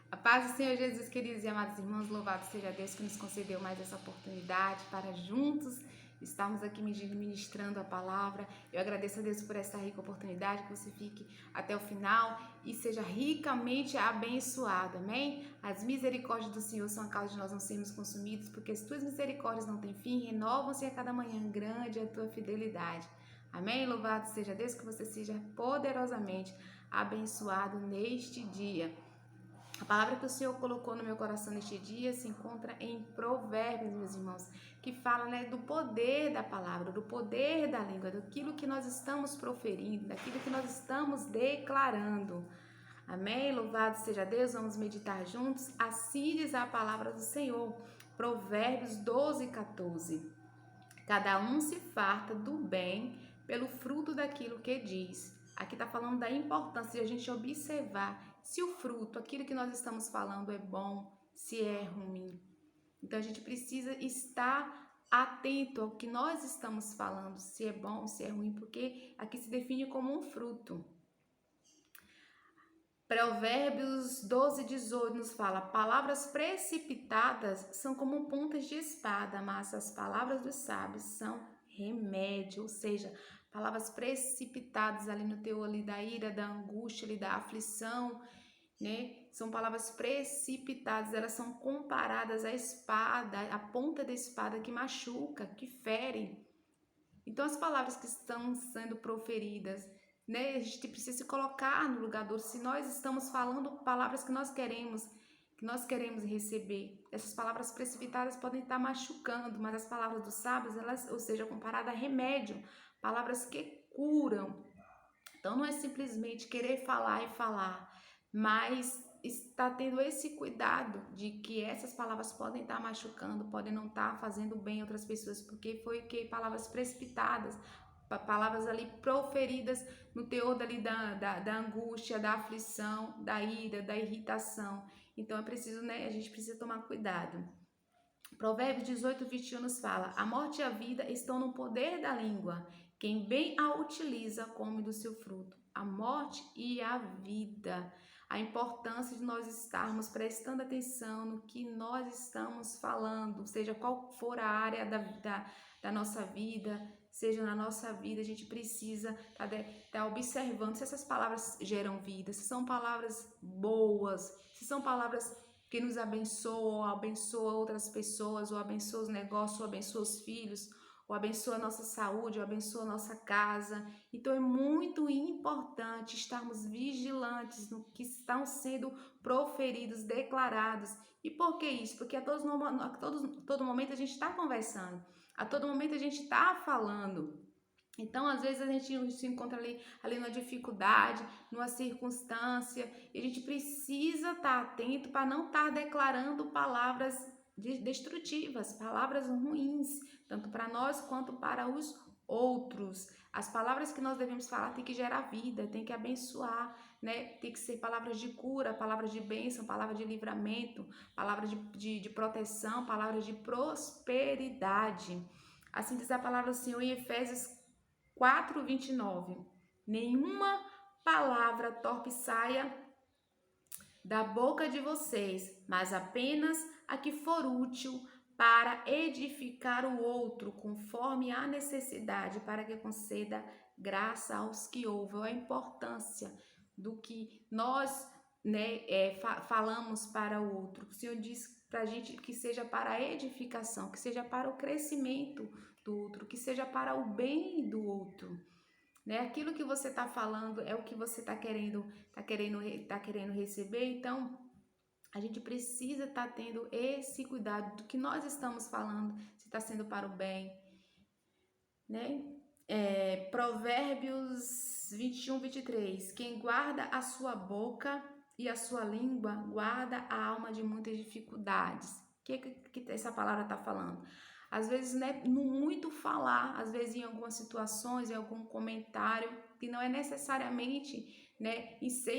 A paz do Senhor Jesus, queridos e amados irmãos, louvado seja Deus que nos concedeu mais essa oportunidade para juntos estarmos aqui ministrando a palavra. Eu agradeço a Deus por essa rica oportunidade, que você fique até o final e seja ricamente abençoado, amém? As misericórdias do Senhor são a causa de nós não sermos consumidos, porque as tuas misericórdias não têm fim, renovam-se a cada manhã, grande é a tua fidelidade. Amém? Louvado seja Deus, que você seja poderosamente abençoado neste dia. A palavra que o Senhor colocou no meu coração neste dia se encontra em Provérbios, meus irmãos, que fala, do poder da palavra, do poder da língua, daquilo que nós estamos proferindo, daquilo que nós estamos declarando. Amém? Louvado seja Deus, vamos meditar juntos. Assim diz a palavra do Senhor, Provérbios 12:14. Cada um se farta do bem pelo fruto daquilo que diz. Aqui está falando da importância de a gente observar se o fruto, aquilo que nós estamos falando é bom, se é ruim. Então a gente precisa estar atento ao que nós estamos falando, se é bom, se é ruim, porque aqui se define como um fruto. Provérbios 12:18 nos fala: palavras precipitadas são como pontas de espada, mas as palavras dos sábios são remédio. Ou seja, palavras precipitadas ali no teor ali da ira, da angústia, ali da aflição, São palavras precipitadas, elas são comparadas à espada, à ponta da espada que machuca, que fere. Então, as palavras que estão sendo proferidas, a gente precisa se colocar no lugar do outro. Se nós estamos falando palavras que nós queremos receber, essas palavras precipitadas podem estar machucando, mas as palavras dos sábios, elas, ou seja, comparada a remédio, palavras que curam. Então, não é simplesmente querer falar e falar, mas está tendo esse cuidado de que essas palavras podem estar machucando, podem não estar fazendo bem a outras pessoas, porque foi que palavras precipitadas, palavras ali proferidas no teor dali da angústia, da aflição, da ira, da irritação. Então é preciso, a gente precisa tomar cuidado. Provérbios 18:21 nos fala: a morte e a vida estão no poder da língua. Quem bem a utiliza, come do seu fruto. A morte e a vida. A importância de nós estarmos prestando atenção no que nós estamos falando, seja qual for a área da nossa vida, seja na nossa vida, a gente precisa estar observando se essas palavras geram vida, se são palavras boas, se são palavras que nos abençoa, abençoa outras pessoas, ou abençoa os negócios, ou abençoa os filhos, ou abençoa a nossa saúde, ou abençoa a nossa casa. Então é muito importante estarmos vigilantes no que estão sendo proferidos, declarados. E por que isso? Porque a todo momento a gente está conversando, a todo momento a gente está falando. Então, às vezes a gente se encontra ali numa dificuldade, numa circunstância, e a gente precisa estar atento para não estar declarando palavras destrutivas, palavras ruins, tanto para nós quanto para os outros. As palavras que nós devemos falar tem que gerar vida, tem que abençoar, Tem que ser palavras de cura, palavras de bênção, palavras de livramento, palavras de proteção, palavras de prosperidade. Assim diz a palavra do Senhor em Efésios 4:29. Nenhuma palavra torpe saia da boca de vocês, mas apenas a que for útil para edificar o outro, conforme a necessidade, para que conceda graça aos que ouvem. A importância do que nós falamos para o outro. O Senhor diz para a gente que seja para a edificação, que seja para o crescimento do outro, que seja para o bem do outro. Aquilo que você está falando é o que você está querendo receber. Então, a gente precisa estar tendo esse cuidado do que nós estamos falando, se está sendo para o bem, Provérbios 21:23. Quem guarda a sua boca e a sua língua guarda a alma de muitas dificuldades. O que essa palavra está falando? Às vezes, no muito falar, às vezes em algumas situações, em algum comentário, que não é necessariamente ser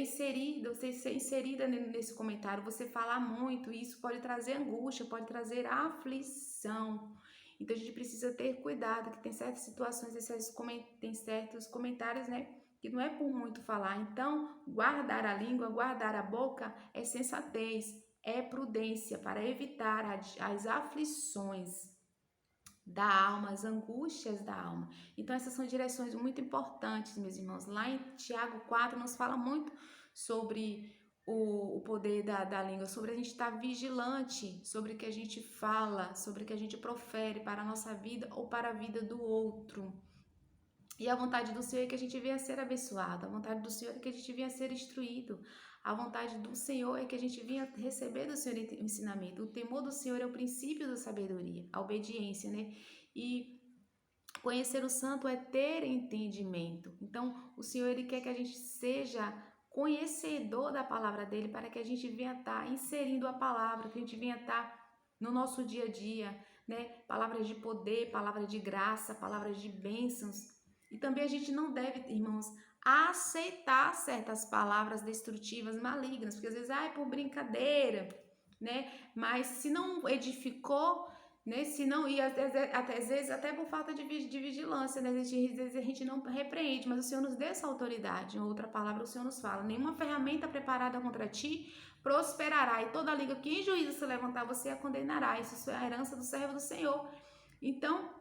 inserida nesse comentário, você falar muito, e isso pode trazer angústia, pode trazer aflição. Então a gente precisa ter cuidado, que tem certas situações, tem certos comentários, que não é por muito falar. Então, guardar a língua, guardar a boca é sensatez, é prudência para evitar as aflições da alma, as angústias da alma. Então, essas são direções muito importantes, meus irmãos. Lá em Tiago 4 nos fala muito sobre o poder da língua, sobre a gente estar vigilante, sobre o que a gente fala, sobre o que a gente profere para a nossa vida ou para a vida do outro. E a vontade do Senhor é que a gente venha a ser abençoado, a vontade do Senhor é que a gente venha a ser instruído, a vontade do Senhor é que a gente venha receber do Senhor o ensinamento. O temor do Senhor é o princípio da sabedoria, a obediência, né? E conhecer o santo é ter entendimento. Então, o Senhor, ele quer que a gente seja conhecedor da palavra dele, para que a gente venha estar inserindo a palavra, que a gente venha estar no nosso dia a dia, né? Palavras de poder, palavras de graça, palavras de bênçãos. E também a gente não deve, irmãos, aceitar certas palavras destrutivas, malignas, porque às vezes, é por brincadeira, né? Mas se não edificou, né? Se não, e às vezes até por falta de vigilância, né? Às vezes a gente não repreende, mas o Senhor nos dê essa autoridade. Em outra palavra, o Senhor nos fala: nenhuma ferramenta preparada contra ti prosperará, e toda língua que em juízo se levantar, você a condenará. Isso é a herança do servo do Senhor. Então,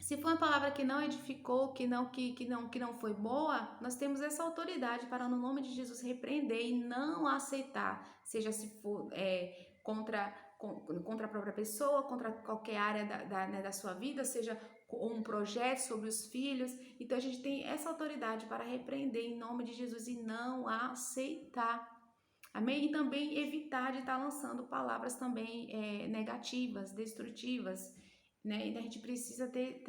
se for uma palavra que não edificou, que não foi boa, nós temos essa autoridade para, no nome de Jesus, repreender e não aceitar, seja se for contra a própria pessoa, contra qualquer área né, da sua vida, seja um projeto sobre os filhos. Então a gente tem essa autoridade para repreender em nome de Jesus e não aceitar. Amém? E também evitar de estar lançando palavras também negativas, destrutivas, né? E a gente precisa ter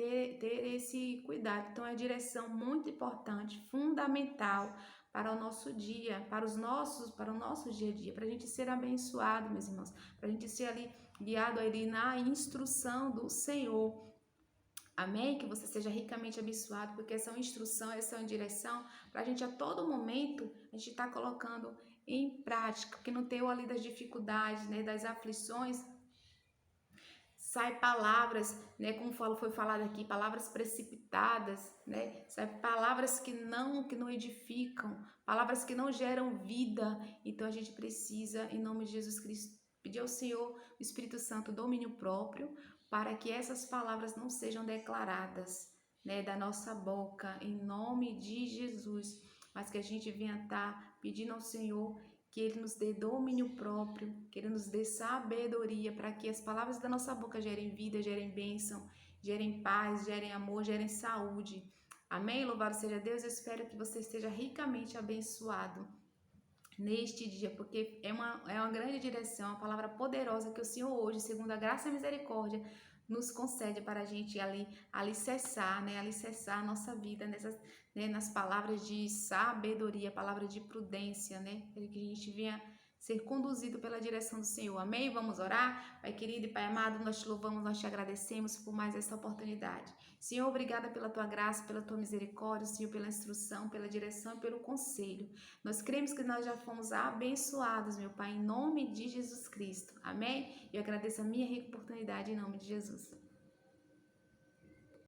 esse cuidado. Então, é a direção muito importante, fundamental para o nosso dia, para o nosso dia a dia, para a gente ser abençoado, meus irmãos, para a gente ser ali guiado ali na instrução do Senhor. Amém? Que você seja ricamente abençoado, porque essa é uma instrução, essa é uma direção para a gente a todo momento a gente está colocando em prática, porque no teu ali das dificuldades, né, das aflições, sai palavras, né, como foi falado aqui, palavras precipitadas, né, sai palavras que não edificam, palavras que não geram vida. Então a gente precisa, em nome de Jesus Cristo, pedir ao Senhor, o Espírito Santo, domínio próprio, para que essas palavras não sejam declaradas, né, da nossa boca, em nome de Jesus, mas que a gente venha estar pedindo ao Senhor que Ele nos dê domínio próprio, que Ele nos dê sabedoria para que as palavras da nossa boca gerem vida, gerem bênção, gerem paz, gerem amor, gerem saúde. Amém? Louvado seja Deus. Eu espero que você esteja ricamente abençoado neste dia, porque é uma grande direção, uma palavra poderosa que o Senhor hoje, segundo a graça e a misericórdia, nos concede para a gente alicerçar, né? Alicerçar a nossa vida né? Nas palavras de sabedoria, palavras de prudência, né? Para que a gente venha ser conduzido pela direção do Senhor. Amém? Vamos orar? Pai querido e Pai amado, nós te louvamos, nós te agradecemos por mais essa oportunidade. Senhor, obrigada pela tua graça, pela tua misericórdia, Senhor, pela instrução, pela direção e pelo conselho. Nós cremos que nós já fomos abençoados, meu Pai, em nome de Jesus Cristo. Amém? E eu agradeço a minha rica oportunidade em nome de Jesus.